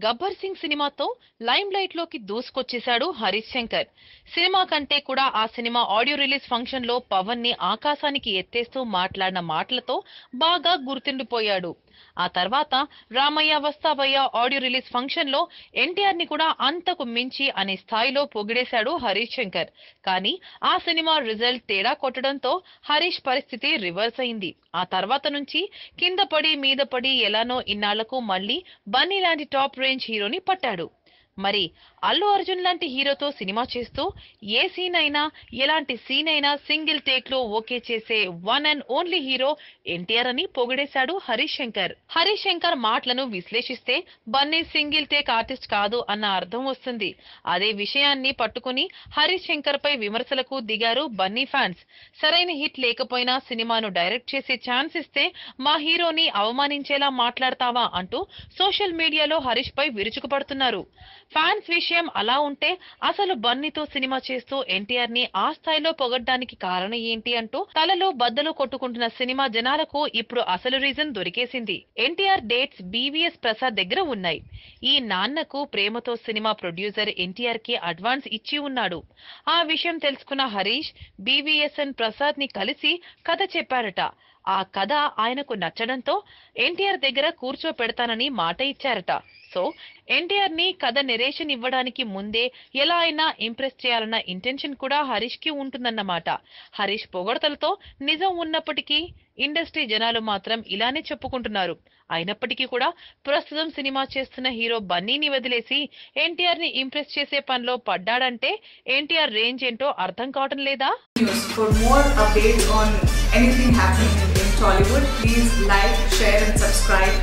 గబ్బర్ సింగ్ సినిమాతో lime light లోకి దూసుకొచ్చేశాడు Harish Shankar. Cinema కంటే కూడా ఆ సినిమా ఆడియో రిలీజ్ ఫంక్షన్ లో పవన్ ని ఆకాశానికి ఎత్తేస్తూ మాట్లాడిన మాటలతో బాగా గుర్తుండిపోయాడు. ఆ తర్వాత Ramayya Vasthavayya audio release function లో ఎన్టీఆర్ ని కూడా అంతకు మించి అనే స్థాయిలో పొగిడేశాడు హరీష్ శంకర్. కానీ ఆ సినిమా రిజల్ట్ తేడా కొట్టడంతో హరీష్ పరిస్థితి రివర్స్ అయింది. ఆ తర్వాత నుంచి కింద పడి మీద పడి ఎలానో ఇన్నాళ్లకు మళ్లీ బన్నీ లాంటి టాప్ రేంజ్ హీరోని పట్టాడు. మరి అల్లు అర్జున్ లాంటి హీరోతో సినిమా చేస్తూ ఏ సీన్ అయినా ఎలాంటి సీన్ అయినా సింగిల్ టేక్ లో ఓకే చేసే one and only hero NTR అని పొగిడేశాడు హరీష్ శంకర్. హరీష్ శంకర్ మాటలను విశ్లేషిస్తే బన్నీ సింగిల్ టేక్ ఆర్టిస్ట్ కాదు అన్న అర్థం వస్తుంది. అదే విషయాన్ని పట్టుకుని హరీష్ శంకర్ పై విమర్శలకు దిగారు బన్నీ ఫ్యాన్స్. సరైన హిట్ లేకపోయినా సినిమాను డైరెక్ట్ చేసే ఛాన్స్ ఇస్తే మా హీరోని అవమానించేలా మాట్లాడతావా అంటూ సోషల్ మీడియాలో హరీష్ పై విరుచుకుపడుతున్నారు. ఫ్యాన్స్ విషయం అలా ఉంటే అసలు బన్నీతో సినిమా చేస్తూ ఎన్టీఆర్ ని ఆ స్థాయిలో పొగడ్డానికి కారణం ఏంటి అంటూ తలలో బద్దలు కొట్టుకుంటున్న సినిమా జనాలకు ఇప్పుడు అసలు రీజన్ దొరికేసింది. ఎన్టీఆర్ డేట్స్ బీవీఎస్ ప్రసాద్ దగ్గర ఉన్నాయి. ఈ నాన్నకు ప్రేమతో సినిమా ప్రొడ్యూసర్ ఎన్టీఆర్ కి అడ్వాన్స్ ఇచ్చి ఉన్నాడు. ఆ విషయం తెలుసుకున్న హరీష్ బీవీఎస్ఎన్ ప్రసాద్ ని కలిసి కథ చెప్పారట. ఆ కథ ఆయనకు నచ్చడంతో ఎన్టీఆర్ దగ్గర కూర్చోపెడతానని మాట ఇచ్చారట. సో ఎన్టీఆర్ ని కథ నెరేషన్ ఇవ్వడానికి ముందే ఎలా అయినా ఇంప్రెస్ చేయాలన్న ఇంటెన్షన్ కూడా హరీష్ కి ఉంటుందన్నమాట. హరీష్ పొగడతలతో నిజం ఉన్నప్పటికీ ఇండస్ట్రీ జనాలు మాత్రం ఇలానే చెప్పుకుంటున్నారు. అయినప్పటికీ కూడా ప్రస్తుతం సినిమా చేస్తున్న హీరో బన్నీని వదిలేసి ఎన్టీఆర్ ని ఇంప్రెస్ చేసే పనిలో పడ్డాడంటే ఎన్టీఆర్ రేంజ్ ఏంటో అర్థం కావటం లేదా? For more updates on anything happening in Tollywood, please like, share and subscribe